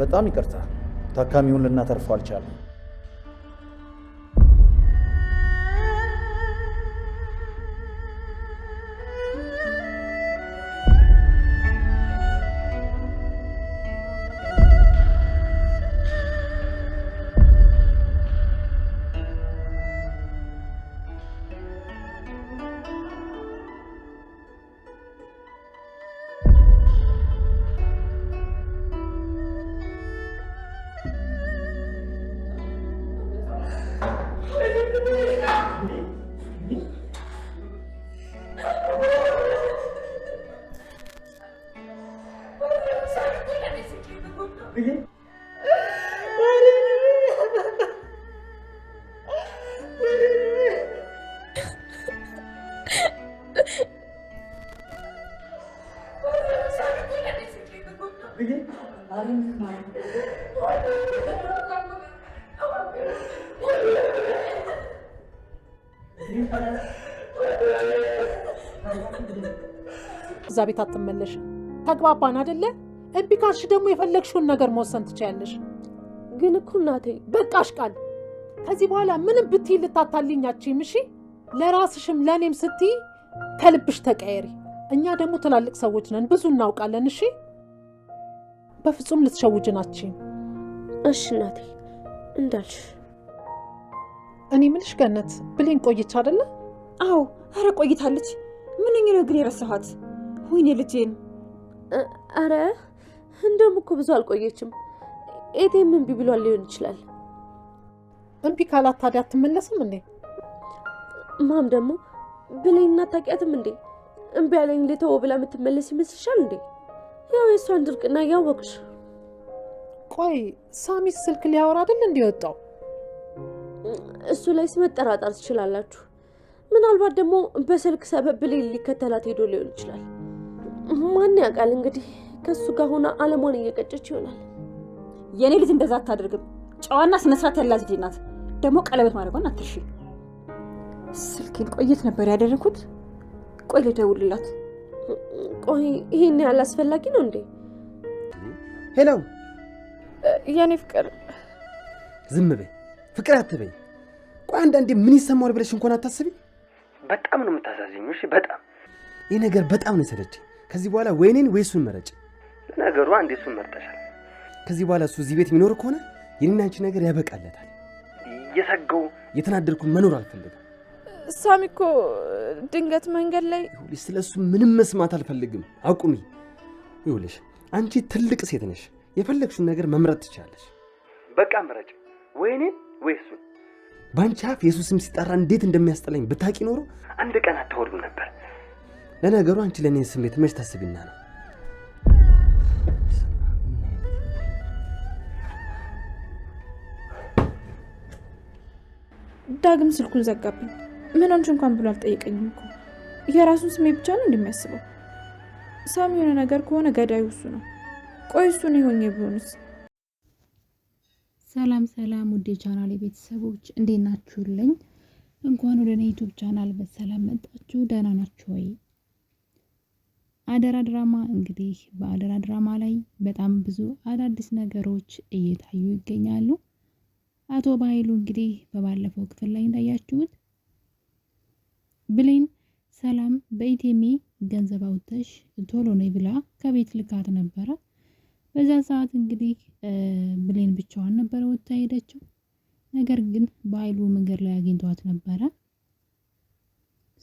በጣም ይቅርታ ታካሚውን ልናተርፈው አልቻለም። እዛ ቤት አትመለሽ። ተግባባን አይደለ? እምቢ ካልሽ ደግሞ የፈለግሽውን ነገር መወሰን ትችያለሽ። ግን እኮ እናቴ በቃሽ ቃል። ከዚህ በኋላ ምንም ብትይ ልታታልኝ አትችይም። እሺ? ለራስሽም ለኔም ስትይ ከልብሽ ተቀየሪ። እኛ ደግሞ ትላልቅ ሰዎች ነን፣ ብዙ እናውቃለን። እሺ? በፍጹም ልትሸውጅን አትችይም። እሺ እናቴ እንዳልሽ። እኔ ምልሽ ገነት ብሌን ቆየች አይደለ? አዎ፣ አረ ቆይታለች። ምንኛ ነው ግን የረሳኋት? ወይኔ ልጄን። አረ እንደውም እኮ ብዙ አልቆየችም። ኤቴም እምቢ ብሏል ሊሆን ይችላል። እምቢ ካላት ታዲያ አትመለስም እንዴ? ማም ደግሞ ብሌን አታውቂያትም እንዴ? እምቢ ያለኝ ልተው ብላ የምትመለስ ይመስልሻል እንዴ? ያው የእሷን ድርቅና እያወቅሽ። ቆይ ሳሚስ ስልክ ሊያወራ አይደል እንዲወጣው? እሱ ላይ መጠራጠር ትችላላችሁ። ምናልባት ደግሞ በስልክ ሰበብ ብሌን ሊከተላት ሄዶ ሊሆን ይችላል። ማን ያውቃል እንግዲህ ከሱ ጋር ሆና አለሟን እየቀጨች ይሆናል። የኔ ልጅ እንደዛ አታደርግም። ጨዋና ስነ ስርዓት ያላት ልጅ ናት። ደግሞ ቀለበት ማድረጓን አትርሺ። ስልኬን ቆየት ነበር ያደረኩት። ቆይ ልደውልላት። ቆይ ይሄን ያህል አስፈላጊ ነው እንዴ? ሄሎ የኔ ፍቅር። ዝም በይ ፍቅር አትበይ። ቆይ አንዳንዴ ምን ይሰማዋል ብለሽ እንኳን አታስቢ። በጣም ነው የምታሳዝኙ። እሺ በጣም ይሄ ነገር በጣም ነው የሰለቸኝ። ከዚህ በኋላ ወይኔን ወይ እሱን መረጭ። ለነገሩ አንዴ እሱን መርጠሻል። ከዚህ በኋላ እሱ እዚህ ቤት የሚኖር ከሆነ የኔና አንቺ ነገር ያበቃለታል። እየሰጋው እየተናደድኩ መኖር አልፈልግም። ሳሚ እኮ ድንገት መንገድ ላይ ስለሱ ምንም መስማት አልፈልግም። አቁሚ። ይኸውልሽ አንቺ ትልቅ ሴት ነሽ። የፈለግሽውን ነገር መምረጥ ትችላለሽ። በቃ መረጭ። ወይኔን ወይ እሱን። ባንቺ አፍ የሱስ ስም ሲጠራ እንዴት እንደሚያስጠላኝ ብታቂ ኖሮ አንድ ቀን አትወድም ነበር። ለነገሩ አንቺ ለኔ ስሜት መች ታስቢና ነው? ዳግም ስልኩን ዘጋብኝ። ምን ሆንሽ እንኳን ብሎ አልጠየቀኝም እኮ። የራሱን ስሜት ብቻ ነው እንደሚያስበው። ሳሚ የሆነ ነገር ከሆነ ገዳዩ እሱ ነው። ቆይ እሱን ይሆን ቢሆንስ? ሰላም ሰላም ውዴ ቻናል ቤተሰቦች እንዴት ናችሁልኝ? እንኳን ወደ እኔ ዩቲዩብ ቻናል በሰላም መጣችሁ። ደህና ናችሁ ወይ? አደራ ድራማ እንግዲህ በአደራ ድራማ ላይ በጣም ብዙ አዳዲስ ነገሮች እየታዩ ይገኛሉ። አቶ በኃይሉ እንግዲህ በባለፈው ክፍል ላይ እንዳያችሁት ብሌን ሰላም በኢቴሜ ገንዘብ አውጥተሽ ቶሎ ነይ ብላ ከቤት ልካት ነበረ። በዛ ሰዓት እንግዲህ ብሌን ብቻዋን ነበረ ወጥታ ሄደችው። ነገር ግን በኃይሉ መንገድ ላይ አግኝቷት ነበረ።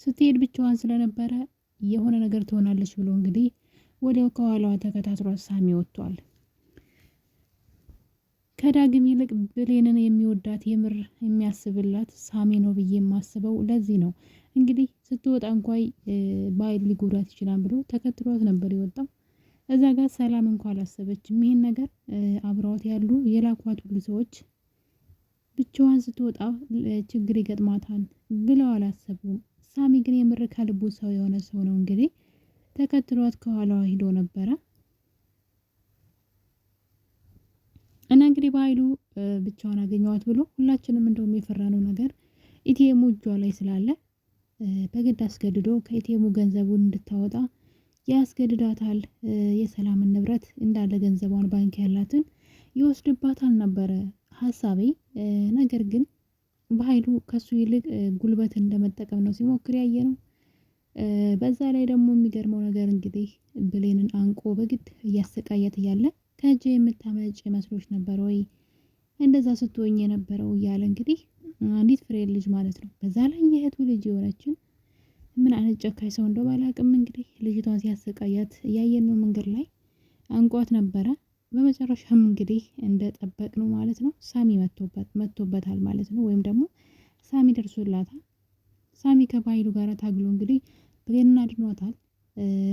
ስትሄድ ብቻዋን ስለነበረ የሆነ ነገር ትሆናለች ብሎ እንግዲህ ወዲያው ከኋላዋ ተከታትሏት ሳሚ ወጥቷል። ከዳግም ይልቅ ብሌንን የሚወዳት የምር የሚያስብላት ሳሚ ነው ብዬ የማስበው ለዚህ ነው። እንግዲህ ስትወጣ እንኳን በኃይሉ ሊጎዳት ይችላል ብሎ ተከትሏት ነበር የወጣው። እዛ ጋር ሰላም እንኳን አላሰበችም ይሄን ነገር። አብረዋት ያሉ የላኳት ሁሉ ሰዎች ብቻዋን ስትወጣ ችግር ይገጥማታል ብለው አላሰቡም። ሳሚ ግን የምር ከልቡ ሰው የሆነ ሰው ነው። እንግዲህ ተከትሏት ከኋላዋ ሄዶ ነበረ እና እንግዲህ በኃይሉ ብቻዋን አገኘዋት ብሎ ሁላችንም እንደውም የፈራነው ነገር ኢቲኤሙ እጇ ላይ ስላለ በግድ አስገድዶ ከኢቲኤሙ ገንዘቡን እንድታወጣ ያስገድዳታል። የሰላምን ንብረት እንዳለ ገንዘቧን ባንክ ያላትን ይወስድባታል ነበረ ሀሳቤ። ነገር ግን በኃይሉ ከሱ ይልቅ ጉልበት እንደመጠቀም ነው ሲሞክር ያየ ነው። በዛ ላይ ደግሞ የሚገርመው ነገር እንግዲህ ብሌንን አንቆ በግድ እያሰቃያት እያለ ከእጄ የምታመጭ መስሎች ነበር ወይ እንደዛ ስትወኝ የነበረው እያለ እንግዲህ አንዲት ፍሬ ልጅ ማለት ነው። በዛ ላይ የእህቱ ልጅ የሆነችን ምን አይነት ጨካኝ ሰው እንደው ባላቅም እንግዲህ ልጅቷን ሲያሰቃያት እያየን ነው። መንገድ ላይ አንቋት ነበረ። በመጨረሻም እንግዲህ እንደጠበቅነው ማለት ነው ሳሚ መጥቶበታል ማለት ነው። ወይም ደግሞ ሳሚ ደርሶላታል። ሳሚ ከባይሉ ጋር ታግሎ እንግዲህ ብሌንን አድኗታል።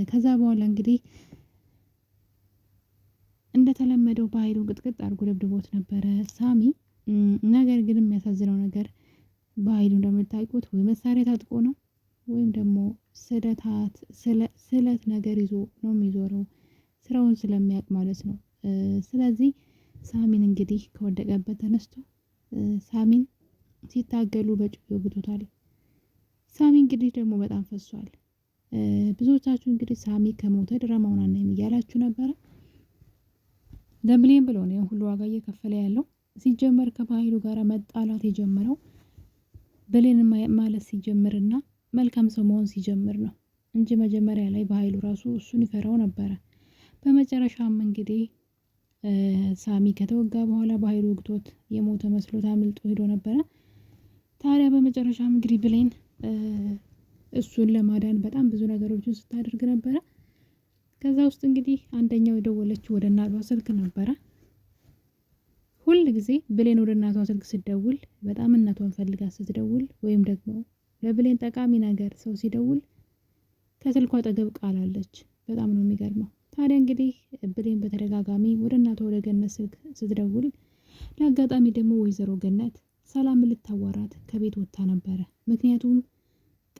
ከዛ በኋላ እንግዲህ እንደተለመደው በኃይሉ ቅጥቅጥ አድርጎ ደብድቦት ነበረ ሳሚ። ነገር ግን የሚያሳዝነው ነገር በኃይሉ እንደምታውቁት ወይ መሳሪያ ታጥቆ ነው ወይም ደግሞ ስለት ነገር ይዞ ነው የሚዞረው ስራውን ስለሚያውቅ ማለት ነው። ስለዚህ ሳሚን እንግዲህ ከወደቀበት ተነስቶ ሳሚን ሲታገሉ በጩቤ ወግቶታል። ሳሚ እንግዲህ ደግሞ በጣም ፈሷል። ብዙዎቻችሁ እንግዲህ ሳሚ ከሞተ ድራማውን አናይም እያላችሁ ነበረ። ለብሌን ብሎ ነው ሁሉ ዋጋ እየከፈለ ያለው። ሲጀመር ከባህሉ ጋር መጣላት የጀመረው ብሌን ማለት ሲጀምርና መልካም ሰው መሆን ሲጀምር ነው እንጂ መጀመሪያ ላይ በኃይሉ ራሱ እሱን ይፈራው ነበረ። በመጨረሻም እንግዲህ ሳሚ ከተወጋ በኋላ በኃይሉ ወግቶት የሞተ መስሎት አምልጦ ሄዶ ነበረ። ታዲያ በመጨረሻም እንግዲህ ብሌን እሱን ለማዳን በጣም ብዙ ነገሮችን ስታደርግ ነበረ። ከዛ ውስጥ እንግዲህ አንደኛው የደወለችው ወደ እናቷ ስልክ ነበረ። ሁል ጊዜ ብሌን ወደ እናቷ ስልክ ስትደውል በጣም እናቷን ፈልጋ ስትደውል ወይም ደግሞ ለብሌን ጠቃሚ ነገር ሰው ሲደውል ከስልኳ አጠገብ ቃል አለች። በጣም ነው የሚገርመው። ታዲያ እንግዲህ ብሌን በተደጋጋሚ ወደ እናቷ ወደ ገነት ስልክ ስትደውል ለአጋጣሚ ደግሞ ወይዘሮ ገነት ሰላም ልታዋራት ከቤት ወጥታ ነበረ። ምክንያቱም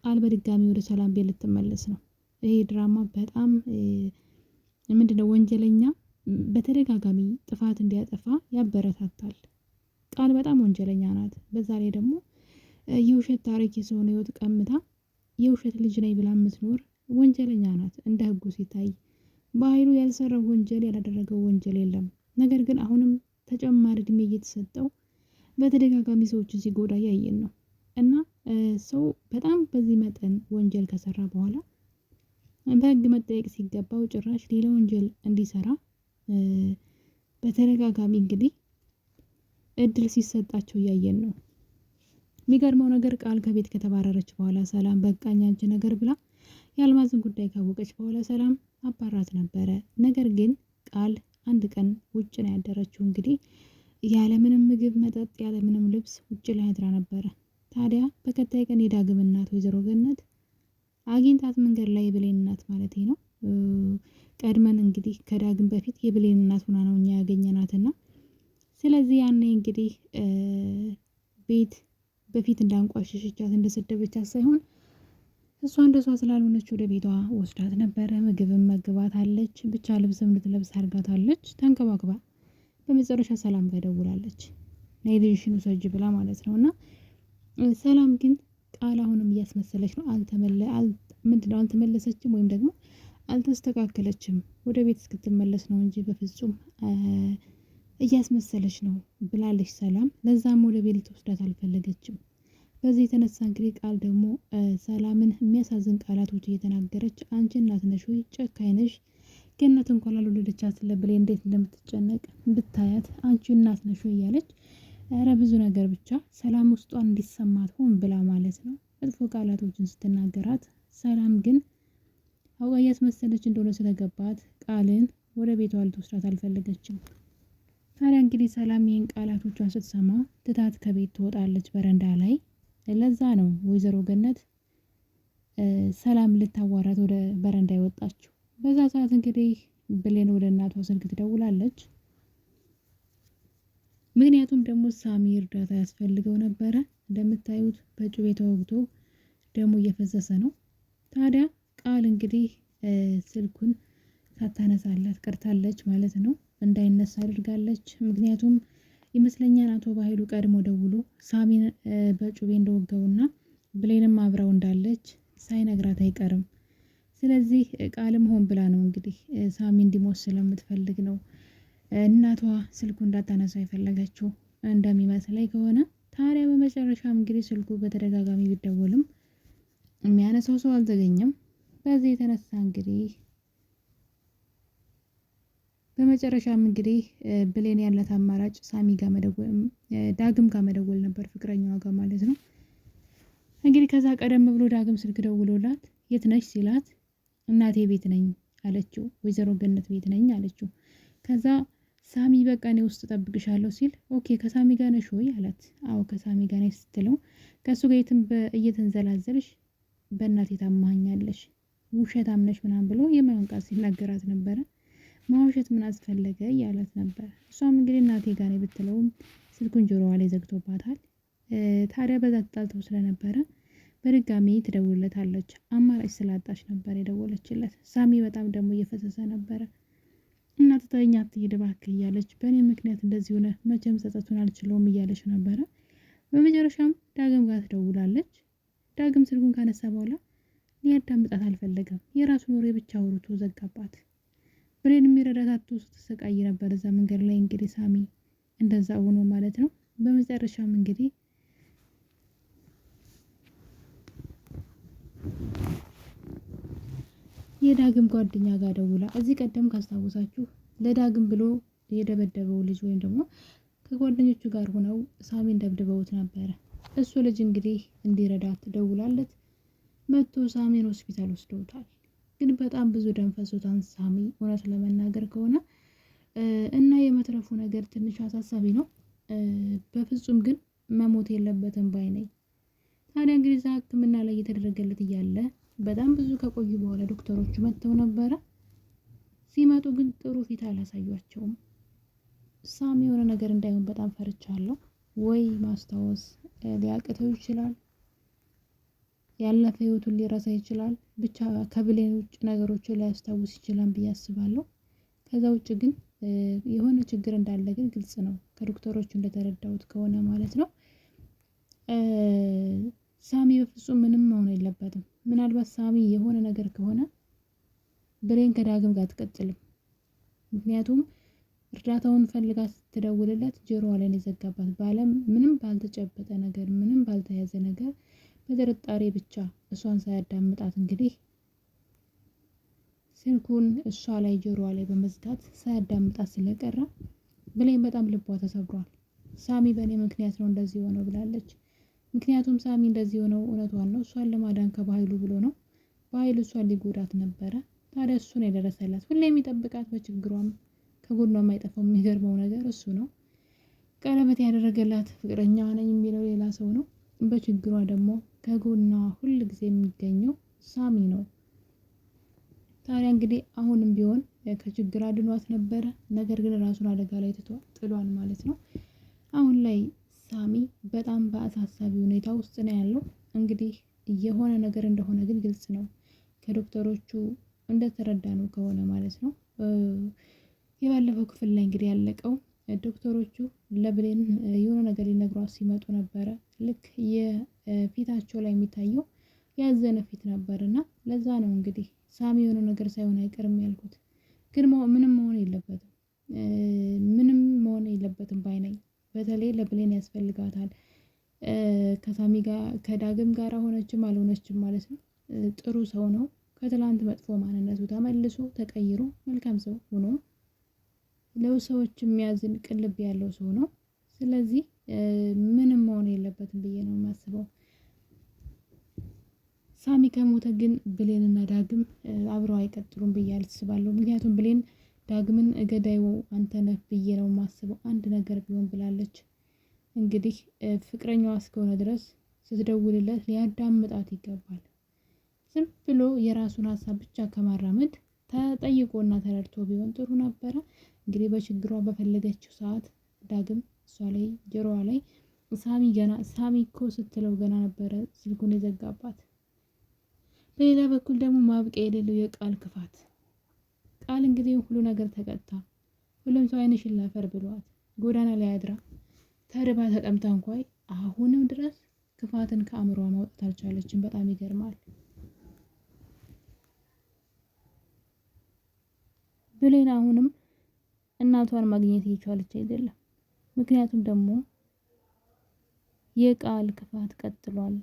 ቃል በድጋሚ ወደ ሰላም ቤት ልትመለስ ነው። ይሄ ድራማ በጣም ምንድነው ወንጀለኛ በተደጋጋሚ ጥፋት እንዲያጠፋ ያበረታታል። ቃል በጣም ወንጀለኛ ናት። በዛ ላይ ደግሞ የውሸት ታሪክ የሰውን ሕይወት ቀምታ የውሸት ልጅ ነኝ ብላ የምትኖር ወንጀለኛ ናት። እንደ ሕጉ ሲታይ በኃይሉ ያልሰራው ወንጀል ያላደረገው ወንጀል የለም። ነገር ግን አሁንም ተጨማሪ እድሜ እየተሰጠው በተደጋጋሚ ሰዎችን ሲጎዳ ያየን ነው እና ሰው በጣም በዚህ መጠን ወንጀል ከሰራ በኋላ በህግ መጠየቅ ሲገባው ጭራሽ ሌላ ወንጀል እንዲሰራ በተደጋጋሚ እንግዲህ እድል ሲሰጣቸው እያየን ነው። የሚገርመው ነገር ቃል ከቤት ከተባረረች በኋላ ሰላም በቃኝ አንቺ ነገር ብላ የአልማዝን ጉዳይ ካወቀች በኋላ ሰላም አባራት ነበረ። ነገር ግን ቃል አንድ ቀን ውጭ ነው ያደረችው። እንግዲህ ያለምንም ምግብ መጠጥ ያለምንም ልብስ ውጭ ላይ አድራ ነበረ። ታዲያ በቀጣይ ቀን የዳግም እናት ወይዘሮ ገነት አግኝታት መንገድ ላይ የብሌን እናት ማለት ነው። ቀድመን እንግዲህ ከዳግም በፊት የብሌን እናት ሆና ነው እኛ ያገኘናትና ስለዚህ ያኔ እንግዲህ ቤት በፊት እንዳንቋሸሸቻት እንደሰደበቻት ሳይሆን እሷ እንደሷ ስላልሆነች ወደ ቤቷ ወስዳት ነበረ። ምግብም መግባት አለች፣ ብቻ ልብስም ልትለብስ አድርጋታለች ተንከባክባ። በመጨረሻ ሰላም ጋር ደውላለች ነይ ልጅሽን ውሰጂ ብላ ማለት ነው። እና ሰላም ግን ቃል አሁንም እያስመሰለች ነው። አልተመለሰችም ወይም ደግሞ አልተስተካከለችም። ወደ ቤት እስክትመለስ ነው እንጂ በፍጹም እያስመሰለች ነው ብላለች ሰላም። ለዛም ወደ ቤት ልትወስዳት አልፈለገችም። በዚህ የተነሳ እንግዲህ ቃል ደግሞ ሰላምን የሚያሳዝን ቃላቶች እየተናገረች አንቺ እናት ነሽ ወይ ጨካኝ ነሽ፣ ገነት እንኳን ላልወለደቻት ለብሌን እንዴት እንደምትጨነቅ ብታያት አንቺ እናት ነሽ ወይ እያለች ኧረ ብዙ ነገር ብቻ ሰላም ውስጧን እንዲሰማት ሆን ብላ ማለት ነው መጥፎ ቃላቶችን ስትናገራት፣ ሰላም ግን አውቃ እያስመሰለች እንደሆነ ስለገባት ቃልን ወደ ቤቷ ልትወስዳት አልፈለገችም። ታዲያ እንግዲህ ሰላም ይህን ቃላቶቿን ስትሰማ ትታት ከቤት ትወጣለች በረንዳ ላይ። ለዛ ነው ወይዘሮ ገነት ሰላም ልታዋራት ወደ በረንዳ የወጣችው። በዛ ሰዓት እንግዲህ ብሌን ወደ እናቷ ስልክ ትደውላለች። ምክንያቱም ደግሞ ሳሚ እርዳታ ያስፈልገው ነበረ። እንደምታዩት በጩቤ ተወግቶ ደሙ እየፈሰሰ ነው። ታዲያ ቃል እንግዲህ ስልኩን ሳታነሳላት ቀርታለች ማለት ነው። እንዳይነሳ አድርጋለች። ምክንያቱም ይመስለኛል አቶ በኃይሉ ቀድሞ ደውሎ ሳሚን በጩቤ እንደወገውና ብሌንም አብራው እንዳለች ሳይነግራት አይቀርም። ስለዚህ ቃልም ሆን ብላ ነው እንግዲህ ሳሚ እንዲሞት ስለምትፈልግ ነው እናቷ ስልኩ እንዳታነሳ የፈለገችው እንደሚመስለኝ ከሆነ። ታዲያ በመጨረሻም እንግዲህ ስልኩ በተደጋጋሚ ቢደወልም የሚያነሳው ሰው አልተገኘም። በዚህ የተነሳ እንግዲህ በመጨረሻም እንግዲህ ብሌን ያላት አማራጭ ሳሚ ጋር መደወል፣ ዳግም ጋር መደወል ነበር፣ ፍቅረኛዋ ጋር ማለት ነው። እንግዲህ ከዛ ቀደም ብሎ ዳግም ስልክ ደውሎላት የት ነሽ ሲላት እናቴ ቤት ነኝ አለችው። ወይዘሮ ገነት ቤት ነኝ አለችው። ከዛ ሳሚ በቃ እኔ ውስጥ ጠብቅሻለሁ ሲል ኦኬ ከሳሚ ጋር ነሽ ወይ አላት። አዎ ከሳሚ ጋር ነሽ ስትለው ከሱ ጋር እየተንዘላዘልሽ በእናቴ ታማኛለሽ፣ ውሸታም ነሽ ምናምን ብሎ የማይሆን ቃል ሲናገራት ነበረ። ማውሸት ምን አስፈለገ እያላት ነበር። እሷም እንግዲህ እናቴ ጋር ነኝ ብትለውም ስልኩን ጆሮዋ ላይ ዘግቶባታል። ታዲያ በዛ ተጣልተው ስለነበረ በድጋሚ ትደውልለታለች። አማራጭ ስላጣች ነበር የደወለችለት። ሳሚ በጣም ደግሞ እየፈሰሰ ነበረ። እናት ተኛ አትሄድ እባክህ እያለች በእኔ ምክንያት እንደዚህ ሆነ መቼም ጸጸቱን አልችለውም እያለች ነበረ። በመጨረሻም ዳግም ጋር ትደውላለች። ዳግም ስልኩን ካነሳ በኋላ ሊያዳምጣት አልፈለገም። የራሱን ወሬ ብቻ አውርቶ ዘጋባት። ብሌን የሚረዳት አጥቶ ስትሰቃይ ነበር እዛ መንገድ ላይ እንግዲህ ሳሚ እንደዛ ሆኖ ማለት ነው። በመጨረሻም እንግዲህ የዳግም ጓደኛ ጋር ደውላ እዚህ ቀደም ካስታወሳችሁ ለዳግም ብሎ የደበደበው ልጅ ወይም ደግሞ ከጓደኞቹ ጋር ሆነው ሳሚን ደብድበውት ነበረ። እሱ ልጅ እንግዲህ እንዲረዳት ደውላለት መጥቶ ሳሚን ሆስፒታል ወስደውታል። ግን በጣም ብዙ ደም ፈሶታል ሳሚ እውነት ለመናገር ከሆነ እና የመትረፉ ነገር ትንሽ አሳሳቢ ነው። በፍጹም ግን መሞት የለበትም ባይ ነኝ። ታዲያ እንግዲህ እዛ ሕክምና ላይ እየተደረገለት እያለ በጣም ብዙ ከቆዩ በኋላ ዶክተሮቹ መጥተው ነበረ። ሲመጡ ግን ጥሩ ፊት አላሳዩአቸውም። ሳሚ የሆነ ነገር እንዳይሆን በጣም ፈርቻለሁ። ወይ ማስታወስ ሊያቅተው ይችላል፣ ያለፈ ህይወቱን ሊረሳ ይችላል። ብቻ ከብሌን ውጭ ነገሮችን ሊያስታውስ ይችላል ብዬ አስባለሁ። ከዛ ውጭ ግን የሆነ ችግር እንዳለ ግን ግልጽ ነው፣ ከዶክተሮቹ እንደተረዳሁት ከሆነ ማለት ነው። ሳሚ በፍጹም ምንም መሆን የለበትም። ምናልባት ሳሚ የሆነ ነገር ከሆነ ብሌን ከዳግም ጋር አትቀጥልም። ምክንያቱም እርዳታውን ፈልጋ ስትደውልለት ጆሮዋ ላይ ነው የዘጋባት። በአለም ምንም ባልተጨበጠ ነገር፣ ምንም ባልተያዘ ነገር በጥርጣሬ ብቻ እሷን ሳያዳምጣት እንግዲህ ስልኩን እሷ ላይ ጆሮዋ ላይ በመዝጋት ሳያዳምጣት ስለቀረ ብሌን በጣም ልቧ ተሰብሯል። ሳሚ በእኔ ምክንያት ነው እንደዚህ ሆነው ብላለች። ምክንያቱም ሳሚ እንደዚህ ሆነው እውነቷን ነው፣ እሷን ለማዳን ከባህሉ ብሎ ነው። በኃይሉ እሷን ሊጎዳት ነበረ። ታዲያ እሱ ነው የደረሰላት። ሁሌ የሚጠብቃት በችግሯም ከጎኗ የማይጠፋው የሚገርመው ነገር እሱ ነው። ቀለበት ያደረገላት ፍቅረኛ ነኝ የሚለው ሌላ ሰው ነው። በችግሯ ደግሞ ከጎኗ ሁል ጊዜ የሚገኘው ሳሚ ነው። ታዲያ እንግዲህ አሁንም ቢሆን ከችግር አድኗት ነበረ። ነገር ግን ራሱን አደጋ ላይ ጥሏል ማለት ነው። አሁን ላይ ሳሚ በጣም በአሳሳቢ ሁኔታ ውስጥ ነው ያለው። እንግዲህ የሆነ ነገር እንደሆነ ግን ግልጽ ነው፣ ከዶክተሮቹ እንደተረዳ ነው ከሆነ ማለት ነው። የባለፈው ክፍል ላይ እንግዲህ ያለቀው ዶክተሮቹ ለብሌን የሆነ ነገር ሊነግሯት ሲመጡ ነበረ። ልክ የፊታቸው ላይ የሚታየው ያዘነ ፊት ነበር እና ለዛ ነው እንግዲህ ሳሚ የሆነ ነገር ሳይሆን አይቀርም ያልኩት። ግን ምንም መሆን የለበትም፣ ምንም መሆን የለበትም ባይ ነኝ። በተለይ ለብሌን ያስፈልጋታል። ከሳሚ ጋር ከዳግም ጋር ሆነችም አልሆነችም ማለት ነው ጥሩ ሰው ነው። ከትላንት መጥፎ ማንነቱ ተመልሶ ተቀይሮ መልካም ሰው ሆኖ ለሰዎች የሚያዝን ቅልብ ያለው ሰው ነው። ስለዚህ ምንም መሆን የለበትም ብዬ ነው የማስበው። ሳሚ ከሞተ ግን ብሌንና ዳግም አብረው አይቀጥሉም ብዬ አስባለሁ። ምክንያቱም ብሌን ዳግምን ገዳዩ አንተ ነህ ብዬ ነው የማስበው። አንድ ነገር ቢሆን ብላለች። እንግዲህ ፍቅረኛዋ እስከሆነ ድረስ ስትደውልለት ሊያዳምጣት ይገባል። ዝም ብሎ የራሱን ሀሳብ ብቻ ከማራመድ ተጠይቆና ተረድቶ ቢሆን ጥሩ ነበረ። እንግዲህ በችግሯ በፈለገችው ሰዓት ዳግም እሷ ላይ ጆሮዋ ላይ ሳሚ እኮ ስትለው ገና ነበረ ስልኩን የዘጋባት። በሌላ በኩል ደግሞ ማብቂያ የሌለው የቃል ክፋት። ቃል እንግዲህ ሁሉ ነገር ተቀጣ። ሁሉም ሰው አይንሽን ላፈር ብሏት ጎዳና ላይ አድራ ተርባ ተጠምታ እንኳን አሁንም ድረስ ክፋትን ከአእምሯ ማውጣት አልቻለችም። በጣም ይገርማል። ብሌን አሁንም እናቷን ማግኘት እየቻለች አይደለም። ምክንያቱም ደግሞ የቃል ክፋት ቀጥሏል።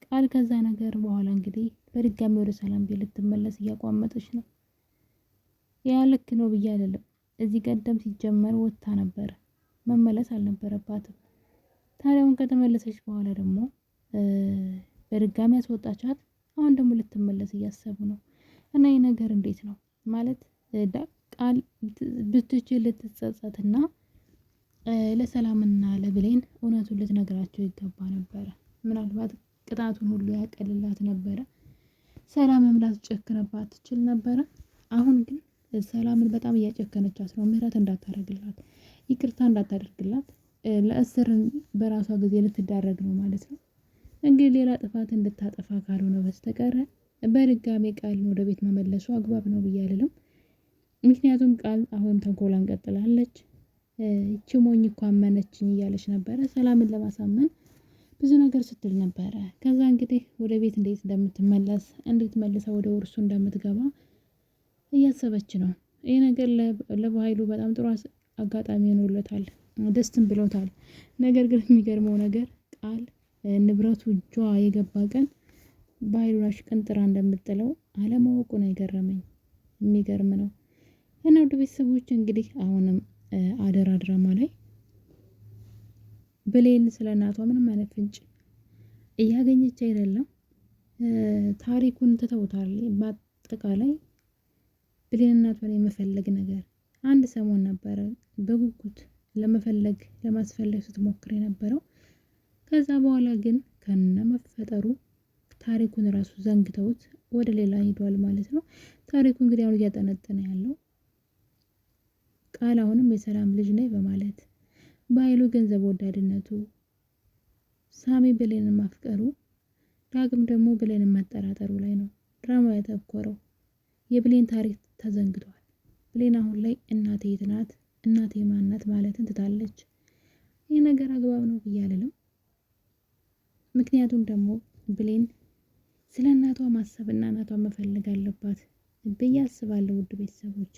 ቃል ከዛ ነገር በኋላ እንግዲህ በድጋሚ ወደ ሰላም ቤት ልትመለስ እያቋመጠች ነው። ያ ልክ ነው ብዬ አይደለም። እዚህ ቀደም ሲጀመር ወጥታ ነበር፣ መመለስ አልነበረባትም። ታዲያውን ከተመለሰች በኋላ ደግሞ በድጋሚ ያስወጣቻት። አሁን ደግሞ ልትመለስ እያሰቡ ነው። እና ይህ ነገር እንዴት ነው ማለት ቃል ብትችል ልትጸጸትና ለሰላምና ለብሌን እውነቱን ልትነግራቸው ይገባ ነበረ። ምናልባት ቅጣቱን ሁሉ ያቀልላት ነበረ። ሰላምም ላትጨክንባት ትችል ነበረ። አሁን ግን ሰላምን በጣም እያጨከነቻት ነው። ምህረት እንዳታደርግላት፣ ይቅርታ እንዳታደርግላት፣ ለእስር በራሷ ጊዜ ልትዳረግ ነው ማለት ነው። እንግዲህ ሌላ ጥፋት እንድታጠፋ ካልሆነ በስተቀረ በድጋሚ ቃልን ወደ ቤት መመለሱ አግባብ ነው ብዬ አልልም። ምክንያቱም ቃል አሁንም ተንኮሏን ቀጥላለች። ይቺ ሞኝ እኮ አመነችኝ እያለች ነበረ። ሰላምን ለማሳመን ብዙ ነገር ስትል ነበረ። ከዛ እንግዲህ ወደ ቤት እንዴት እንደምትመለስ እንዴት መልሳ ወደ ውርሱ እንደምትገባ እያሰበች ነው። ይህ ነገር ለበኃይሉ በጣም ጥሩ አጋጣሚ ሆኖለታል፣ ደስትም ብሎታል። ነገር ግን የሚገርመው ነገር ቃል ንብረቱ እጇ የገባ ቀን በኃይሉ አሽቀንጥራ እንደምጥለው አለማወቁ ነው የገረመኝ። የሚገርም ነው። እና ወደ ቤተሰቦች እንግዲህ አሁንም አደራ ድራማ ላይ ብሌን ስለ እናቷ ምንም አይነት ፍንጭ እያገኘች አይደለም። ታሪኩን ትተውታል። በአጠቃላይ ብሌን እናቷን የመፈለግ ነገር አንድ ሰሞን ነበረ በጉጉት ለመፈለግ ለማስፈለግ ስትሞክር የነበረው። ከዛ በኋላ ግን ከነመፈጠሩ ታሪኩን ራሱ ዘንግተውት ወደ ሌላ ሄዷል ማለት ነው። ታሪኩ እንግዲህ አሁን እያጠነጠነ ያለው ቃል አሁንም የሰላም ልጅ ነኝ በማለት በኃይሉ ገንዘብ ወዳድነቱ፣ ሳሚ ብሌንን ማፍቀሩ፣ ዳግም ደግሞ ብሌንን መጠራጠሩ ላይ ነው ድራማው ያተኮረው። የብሌን ታሪክ ተዘንግቷል። ብሌን አሁን ላይ እናቴ የት ናት፣ እናቴ ማን ናት ማለትን ትታለች። ይህ ነገር አግባብ ነው ብዬ አልልም። ምክንያቱም ደግሞ ብሌን ስለ እናቷ ማሰብና እናቷን መፈለግ አለባት ብዬ አስባለሁ። ውድ ቤተሰቦቼ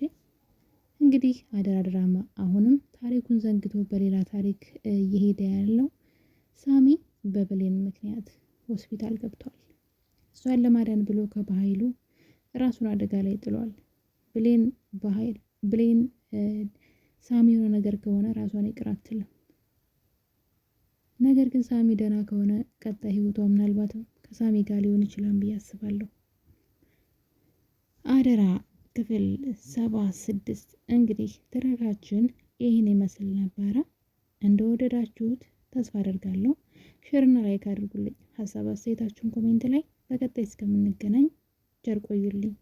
እንግዲህ አደራ ድራማ አሁንም ታሪኩን ዘንግቶ በሌላ ታሪክ እየሄደ ያለው ሳሚ በብሌን ምክንያት ሆስፒታል ገብቷል። እሷን ለማዳን ብሎ በኃይሉ ራሱን አደጋ ላይ ጥሏል። ብሌን ሳሚ የሆነ ነገር ከሆነ ራሷን ይቅር አትልም። ነገር ግን ሳሚ ደህና ከሆነ ቀጣይ ህይወቷ ምናልባትም ከሳሚ ጋር ሊሆን ይችላል ብዬ አስባለሁ። አደራ ክፍል 76 እንግዲህ ትረካችን ይህን ይመስል ነበረ። እንደወደዳችሁት ተስፋ አደርጋለሁ። ሼርና ላይክ አድርጉልኝ። ሀሳብ አስተያየታችሁን ኮሜንት ላይ። በቀጣይ እስከምንገናኝ ቸር ቆዩልኝ።